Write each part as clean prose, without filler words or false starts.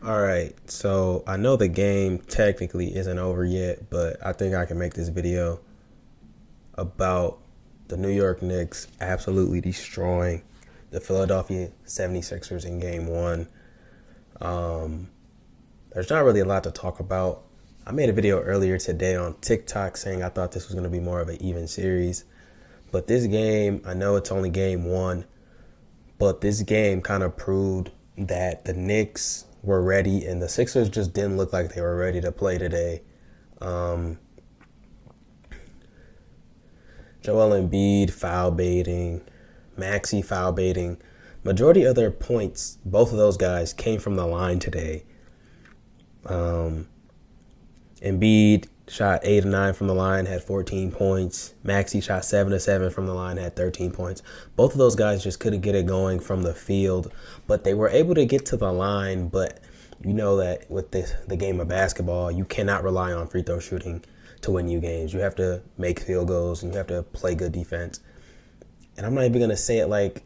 All right, so I know the game technically isn't over yet, but I think I can make this video about the New York Knicks absolutely destroying the Philadelphia 76ers in game one. Um, there's not really a lot to talk about. I made a video earlier today on TikTok saying I thought this was going to be more of an even series. But this game, I know it's only game one, but this game kind of proved that the Knicks were ready and the Sixers just didn't look like they were ready to play today. Um, Joel Embiid foul baiting, Maxey foul baiting. Majority of their points, both of those guys came from the line today. Embiid shot 8 of 9 from the line, had 14 points. Maxey shot 7 of 7 from the line, had 13 points. Both of those guys just couldn't get it going from the field, but they were able to get to the line. But you know that with the game of basketball, you cannot rely on free throw shooting to win you games. You have to make field goals and you have to play good defense. And I'm not even going to say it like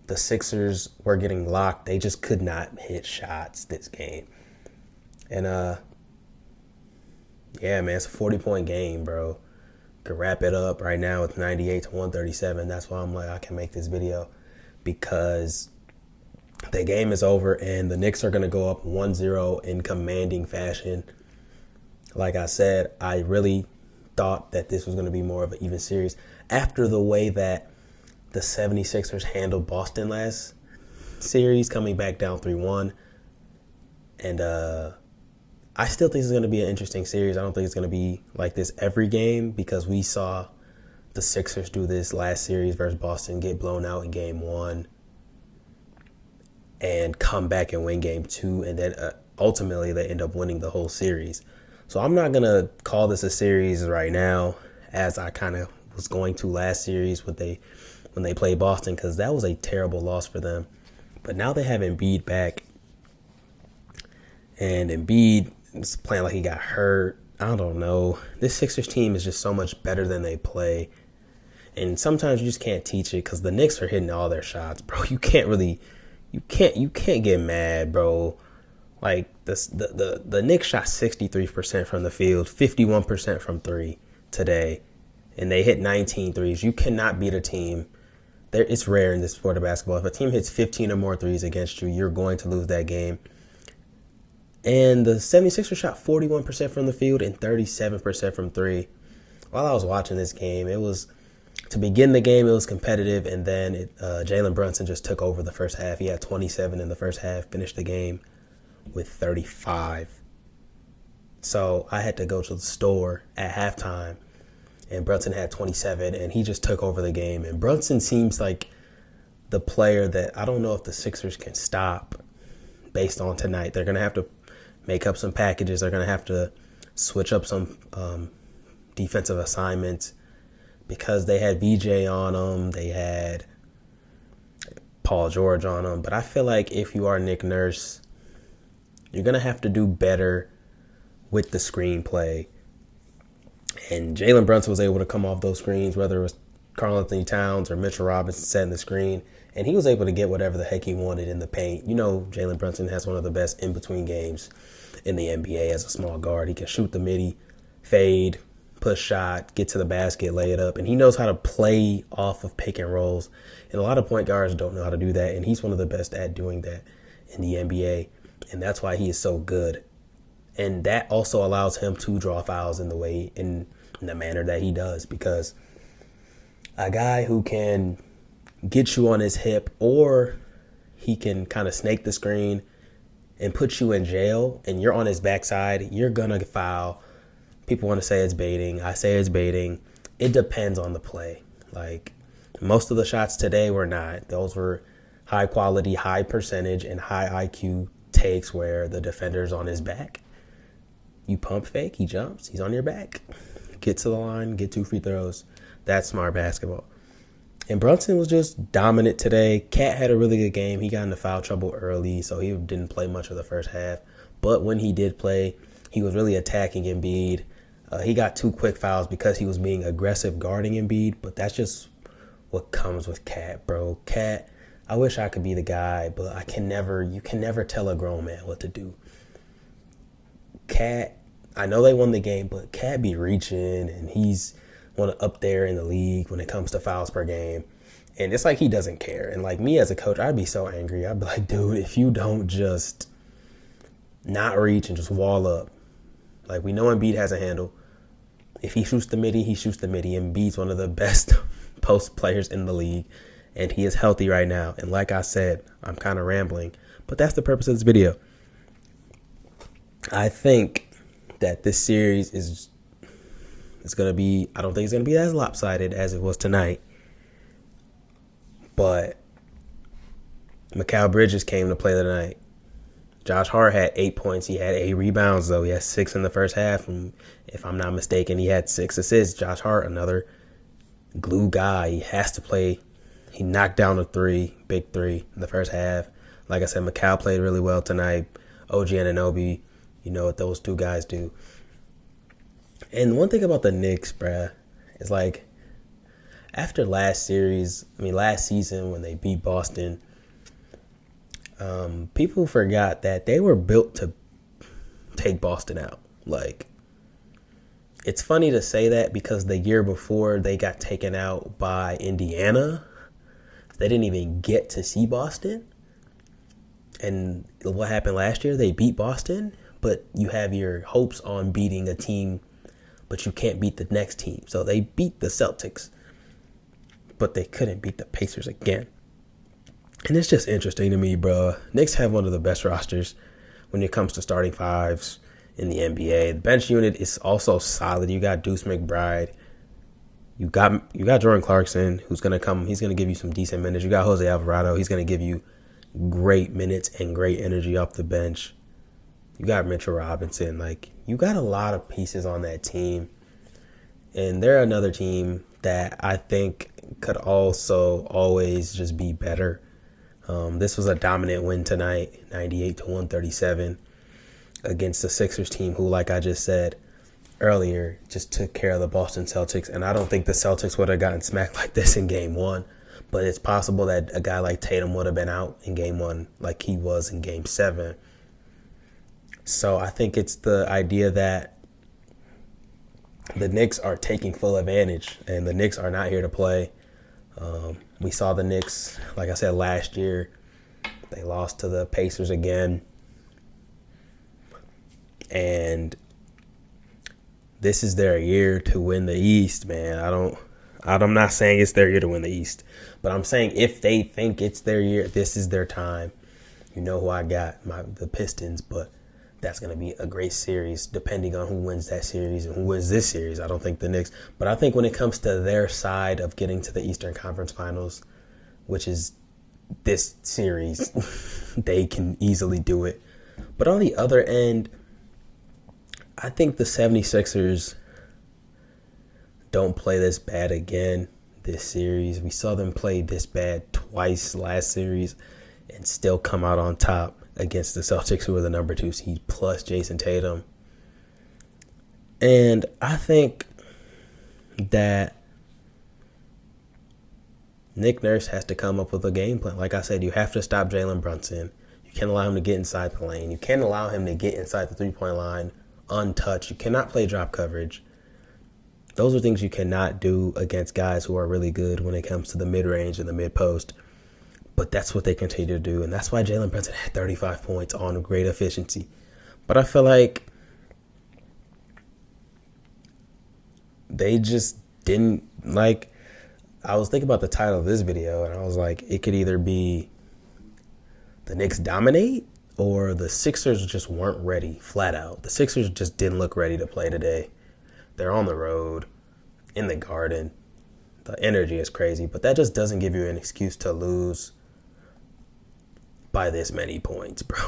the Sixers were getting locked. They just could not hit shots this game. And yeah, man, it's a 40-point game, bro. Could wrap it up right now with 98 to 137. That's why I'm like, I can make this video, because the game is over and the Knicks are going to go up 1-0 in commanding fashion. Like I said, I really thought that this was going to be more of an even series after the way that the 76ers handled Boston last series, coming back down 3-1. And I still think it's going to be an interesting series. I don't think it's going to be like this every game, because we saw the Sixers do this last series versus Boston, get blown out in game one and come back and win game two. And then ultimately they end up winning the whole series. So I'm not going to call this a series right now, as I kind of was going to last series when they played Boston, because that was a terrible loss for them. But now they have Embiid back, and Embiid is playing like he got hurt. I don't know. This Sixers team is just so much better than they play. And sometimes you just can't teach it, because the Knicks are hitting all their shots, bro. You can't get mad, bro. Like the Knicks shot 63% from the field, 51% from three today, and they hit 19 threes. You cannot beat a team. It's rare in this sport of basketball. If a team hits 15 or more threes against you, you're going to lose that game. And the 76ers shot 41% from the field and 37% from three. While I was watching this game, to begin the game, it was competitive, and then Jalen Brunson just took over the first half. He had 27 in the first half, finished the game with 35. So I had to go to the store at halftime, and Brunson had 27, and he just took over the game. And Brunson seems like the player that I don't know if the Sixers can stop based on tonight. They're going to have to make up some packages. They're going to have to switch up some defensive assignments, because they had VJ on them. They had Paul George on them. But I feel like if you are Nick Nurse, you're going to have to do better with the screenplay. And Jalen Brunson was able to come off those screens, whether it was Karl-Anthony Towns or Mitchell Robinson setting the screen, and he was able to get whatever the heck he wanted in the paint. You know, Jalen Brunson has one of the best in-between games in the NBA as a small guard. He can shoot the midi, fade, push shot, get to the basket, lay it up, and he knows how to play off of pick and rolls. And a lot of point guards don't know how to do that, and he's one of the best at doing that in the NBA, and that's why he is so good. And that also allows him to draw fouls in the manner that he does, because a guy who can get you on his hip, or he can kind of snake the screen and put you in jail, and you're on his backside, you're going to foul. People want to say it's baiting. I say it's baiting. It depends on the play. Like, most of the shots today were not. Those were high quality, high percentage, and high IQ takes where the defender's on his back. You pump fake, he jumps, he's on your back. Get to the line, get 2 free throws. That's smart basketball. And Brunson was just dominant today. Cat had a really good game. He got into foul trouble early, so he didn't play much of the first half. But when he did play, he was really attacking Embiid. He got 2 quick fouls because he was being aggressive guarding Embiid, but that's just what comes with Cat, bro. Cat, I wish I could be the guy, but you can never tell a grown man what to do. Cat, I know they won the game, but Cat be reaching, and he's one up there in the league when it comes to fouls per game. And it's like he doesn't care. And like me as a coach, I'd be so angry. I'd be like, dude, if you don't just not reach and just wall up. Like, we know Embiid has a handle. If he shoots the midi, he shoots the midi. Embiid's one of the best post players in the league. And he is healthy right now. And like I said, I'm kind of rambling, but that's the purpose of this video. I think that this series is going to be, I don't think it's going to be as lopsided as it was tonight. But Mikal Bridges came to play tonight. Josh Hart had 8 points. He had 8 rebounds, though. He had 6 in the first half. And if I'm not mistaken, he had 6 assists. Josh Hart, another glue guy. He has to play. He knocked down a big three in the first half. Like I said, Mikal played really well tonight. OG Anunoby, you know what those two guys do. And one thing about the Knicks, bruh, is like, after last season when they beat Boston, people forgot that they were built to take Boston out. Like, it's funny to say that because the year before they got taken out by Indiana, they didn't even get to see Boston. And what happened last year? They beat Boston, but you have your hopes on beating a team, but you can't beat the next team. So they beat the Celtics, but they couldn't beat the Pacers again. And it's just interesting to me, bro. Knicks have one of the best rosters when it comes to starting fives in the NBA. The bench unit is also solid. You got Deuce McBride. You got Jordan Clarkson, who's going to come. He's going to give you some decent minutes. You got Jose Alvarado. He's going to give you great minutes and great energy off the bench. You got Mitchell Robinson. Like, you got a lot of pieces on that team. And they're another team that I think could also always just be better. This was a dominant win tonight, 98-137, against the Sixers team who, like I just said earlier, just took care of the Boston Celtics. And I don't think the Celtics would have gotten smacked like this in game one. But it's possible that a guy like Tatum would have been out in game one like he was in game 7. So I think it's the idea that the Knicks are taking full advantage, and the Knicks are not here to play. We saw the Knicks, like I said, last year. They lost to the Pacers again. And this is their year to win the East, man. I'm not saying it's their year to win the East, but I'm saying if they think it's their year, this is their time. You know who I got, the Pistons, but that's going to be a great series depending on who wins that series and who wins this series. I don't think the Knicks, but I think when it comes to their side of getting to the Eastern Conference Finals, which is this series, they can easily do it. But on the other end, I think the 76ers don't play this bad again this series. We saw them play this bad twice last series and still come out on top against the Celtics, who are the number 2 seed, plus Jason Tatum. And I think that Nick Nurse has to come up with a game plan. Like I said, you have to stop Jalen Brunson. You can't allow him to get inside the lane. You can't allow him to get inside the three-point line untouched. You cannot play drop coverage. Those are things you cannot do against guys who are really good when it comes to the mid-range and the mid-post. But that's what they continue to do. And that's why Jalen Brunson had 35 points on great efficiency. But I feel like they just didn't, like, I was thinking about the title of this video, and I was like, it could either be the Knicks dominate or the Sixers just weren't ready, flat out. The Sixers just didn't look ready to play today. They're on the road, in the Garden. The energy is crazy, but that just doesn't give you an excuse to lose by this many points, bro.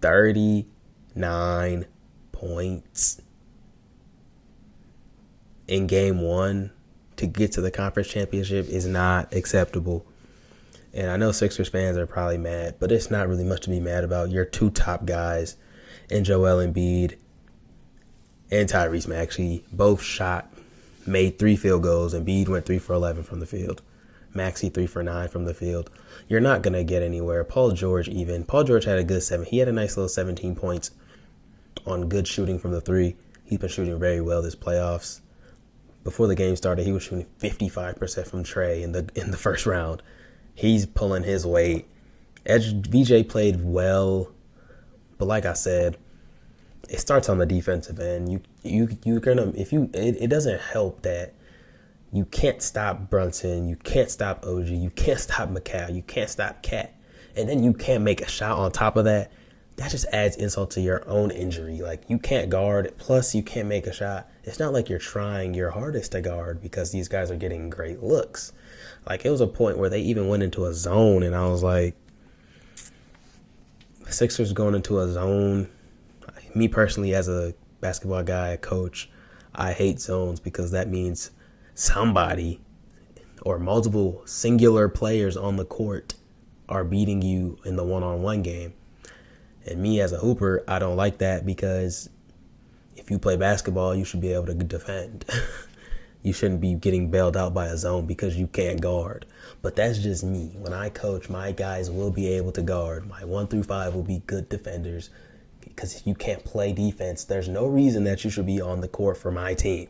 39 points in game 1 to get to the conference championship is not acceptable. And I know Sixers fans are probably mad, but it's not really much to be mad about. Your 2 top guys, and Joel Embiid and Tyrese Maxey, both made 3 field goals. Embiid went 3 for 11 from the field. Maxey 3 for 9 from the field. You're not going to get anywhere. Paul George had a good 7. He had a nice little 17 points on good shooting from the 3. He's been shooting very well this playoffs. Before the game started, he was shooting 55% from Trey in the first round. He's pulling his weight. VJ played well, but like I said, it starts on the defensive end. It doesn't help that you can't stop Brunson, you can't stop OG, you can't stop McCall, you can't stop Cat, and then you can't make a shot on top of that. That just adds insult to your own injury. Like, you can't guard, plus you can't make a shot. It's not like you're trying your hardest to guard because these guys are getting great looks. Like, it was a point where they even went into a zone, and I was like, Sixers going into a zone. Me personally, as a basketball guy, a coach, I hate zones because that means somebody or multiple singular players on the court are beating you in the one-on-one game. And me as a hooper, I don't like that because if you play basketball, you should be able to defend. You shouldn't be getting bailed out by a zone because you can't guard. But that's just me. When I coach, my guys will be able to guard. My 1 through 5 will be good defenders because if you can't play defense, there's no reason that you should be on the court for my team.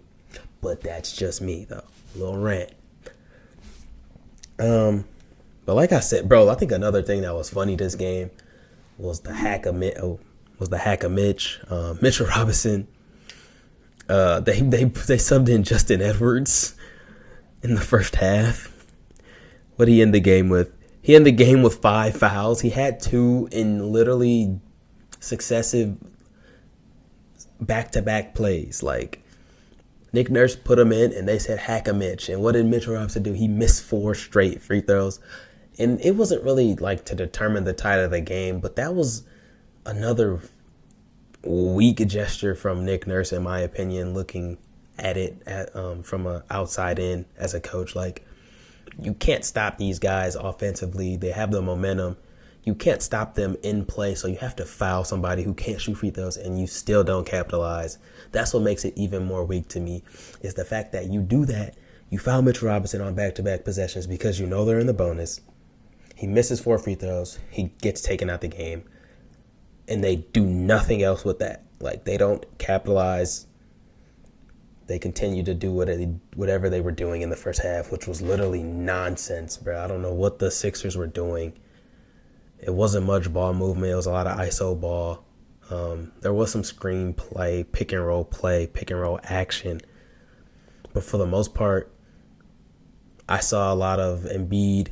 But that's just me, though. Little rant. But like I said, bro, I think another thing that was funny this game was the hack of Mitch. Mitchell Robinson. They subbed in Justin Edwards in the first half. What did he end the game with? He ended the game with 5 fouls. He had 2 in literally successive back-to-back plays. Like, Nick Nurse put him in, and they said hack a Mitch. And what did Mitchell Robinson do? He missed 4 straight free throws. And it wasn't really like to determine the tide of the game, but that was another weak gesture from Nick Nurse, in my opinion, looking at it from an outside in as a coach. Like, you can't stop these guys offensively. They have the momentum. You can't stop them in play, so you have to foul somebody who can't shoot free throws, and you still don't capitalize. That's what makes it even more weak to me, is the fact that you do that. You foul Mitchell Robinson on back-to-back possessions because you know they're in the bonus. He misses 4 free throws. He gets taken out the game. And they do nothing else with that. Like, they don't capitalize. They continue to do whatever they were doing in the first half, which was literally nonsense, bro. I don't know what the Sixers were doing. It wasn't much ball movement. It was a lot of ISO ball. There was some screen play, pick and roll action. But for the most part, I saw a lot of Embiid,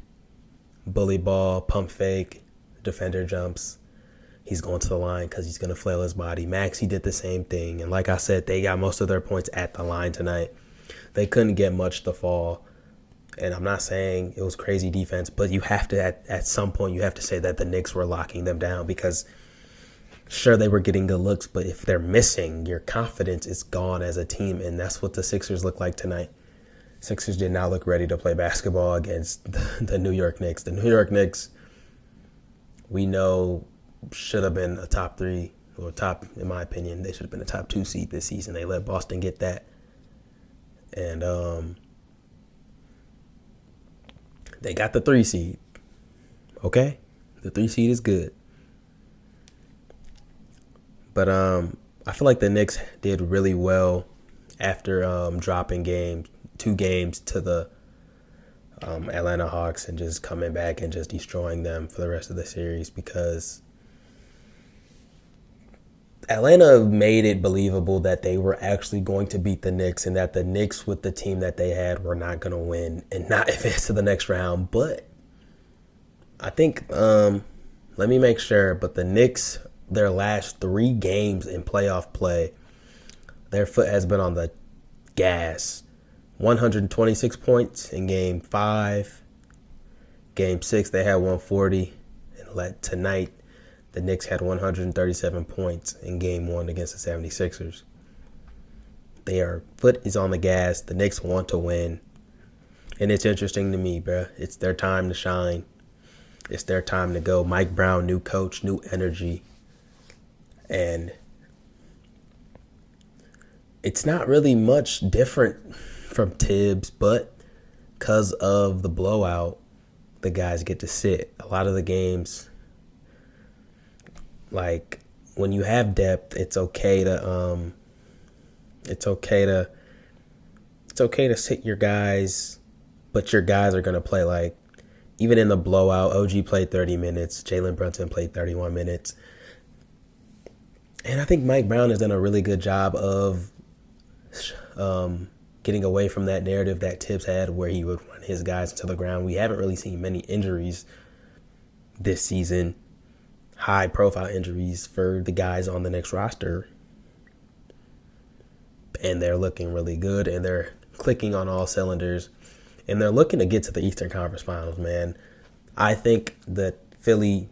bully ball, pump fake, defender jumps. He's going to the line because he's going to flail his body. Maxey did the same thing. And like I said, they got most of their points at the line tonight. They couldn't get much to fall. And I'm not saying it was crazy defense, but you have to, at some point, you have to say that the Knicks were locking them down because, sure, they were getting good looks, but if they're missing, your confidence is gone as a team, and that's what the Sixers look like tonight. Sixers did not look ready to play basketball against the New York Knicks. The New York Knicks, we know, should have been a top 3 or top, in my opinion, they should have been a top 2 seed this season. They let Boston get that. And they got the 3 seed. Okay? The 3 seed is good. But I feel like the Knicks did really well after dropping 2 games to the Atlanta Hawks and just coming back and just destroying them for the rest of the series, because Atlanta made it believable that they were actually going to beat the Knicks and that the Knicks with the team that they had were not going to win and not advance to the next round. But I think, let me make sure, but the Knicks, their last 3 games in playoff play, their foot has been on the gas. 126 points in Game 5. Game 6, they had 140. And tonight, the Knicks had 137 points in Game 1 against the 76ers. Their foot is on the gas. The Knicks want to win. And it's interesting to me, bro. It's their time to shine. It's their time to go. Mike Brown, new coach, new energy. And it's not really much different from Tibbs, but because of the blowout, the guys get to sit. A lot of the games, like when you have depth, it's okay to sit your guys, but your guys are gonna play. Like even in the blowout, OG played 30 minutes, Jalen Brunson played 31 minutes, and I think Mike Brown has done a really good job of getting away from that narrative that Tibbs had, where he would run his guys into the ground. We haven't really seen many injuries this season, high-profile injuries for the guys on the Knicks roster, and they're looking really good, and they're clicking on all cylinders, and they're looking to get to the Eastern Conference Finals, man. I think that Philly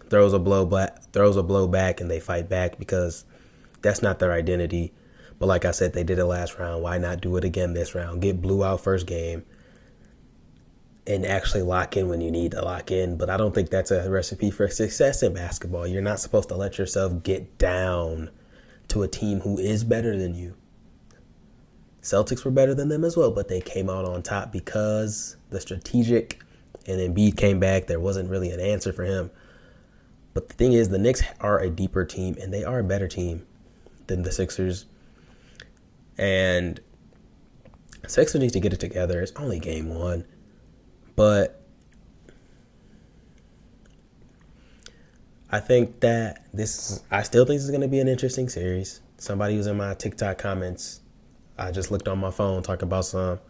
throws a blow back, and they fight back because that's not their identity. But like I said, they did it last round. Why not do it again this round? Get blew out first game and actually lock in when you need to lock in. But I don't think that's a recipe for success in basketball. You're not supposed to let yourself get down to a team who is better than you. Celtics were better than them as well, but they came out on top because the strategic, and Embiid came back. There wasn't really an answer for him. But the thing is, the Knicks are a deeper team, and they are a better team than the Sixers. And Sixers need to get it together. It's only game one. But I think that I still think this is going to be an interesting series. Somebody was in my TikTok comments. I just looked on my phone talking about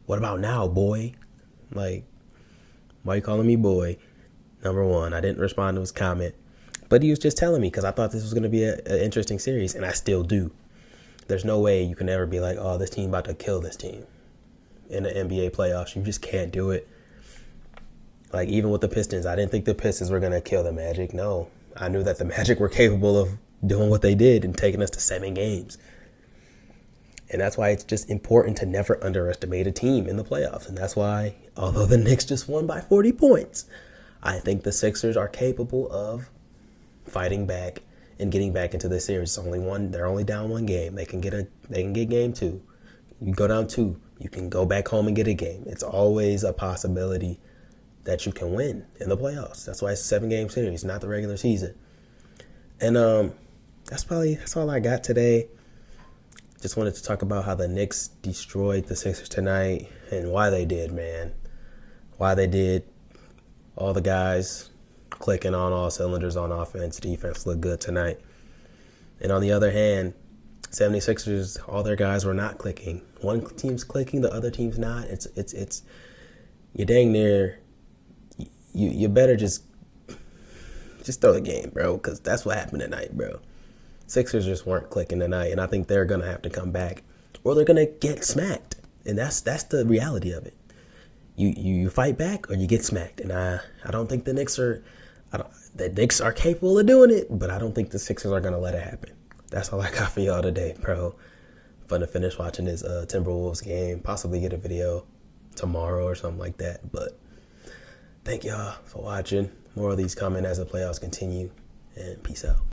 what about now, boy? Like, why are you calling me boy? Number one, I didn't respond to his comment. But he was just telling me because I thought this was going to be an interesting series, and I still do. There's no way you can ever be like, oh, this team about to kill this team in the NBA playoffs. You just can't do it. Like, even with the Pistons, I didn't think the Pistons were going to kill the Magic. No, I knew that the Magic were capable of doing what they did and taking us to 7 games. And that's why it's just important to never underestimate a team in the playoffs. And that's why, although the Knicks just won by 40 points, I think the Sixers are capable of fighting back and getting back into this series. It's only one. They're only down 1 game. They can get game 2. You go down 2. You can go back home and get a game. It's always a possibility that you can win in the playoffs. That's why it's a 7-game series, not the regular season. And that's all I got today. Just wanted to talk about how the Knicks destroyed the Sixers tonight and why they did, man. Why they did. All the guys clicking on all cylinders on offense. Defense looked good tonight. And on the other hand, 76ers, all their guys were not clicking. One team's clicking, the other team's not. It's you're dang near. You better just throw the game, bro, because that's what happened tonight, bro. Sixers just weren't clicking tonight, and I think they're gonna have to come back, or they're gonna get smacked, and that's the reality of it. You fight back or you get smacked, and I don't think the Knicks are. The Knicks are capable of doing it, but I don't think the Sixers are gonna let it happen. That's all I got for y'all today, bro. Fun to finish watching this Timberwolves game. Possibly get a video tomorrow or something like that. But thank y'all for watching. More of these coming as the playoffs continue, and peace out.